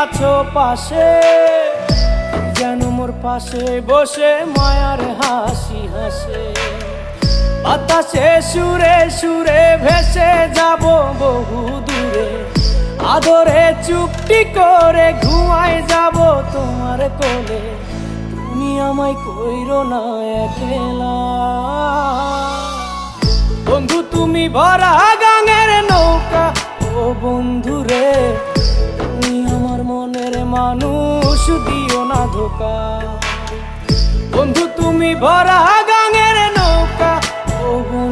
আছো পাশে, যেন মোর পাশে বসে মায়ার হাসি হাসে। বাতাসে সুরে সুরে ভেসে যাব বহু দূরে, আদরে চুপটি করে ঘুমায় যাব তোমার কোলে। তুমি আমায় কইরো না একলা বন্ধু, তুমি ভরা গাঙের নৌকা। ও বন্ধু রে, তুমি আমার মনের মানুষ, দিও না ধোকা। বন্ধু তুমি ভরা গাঙের নৌকা। ও বন্ধু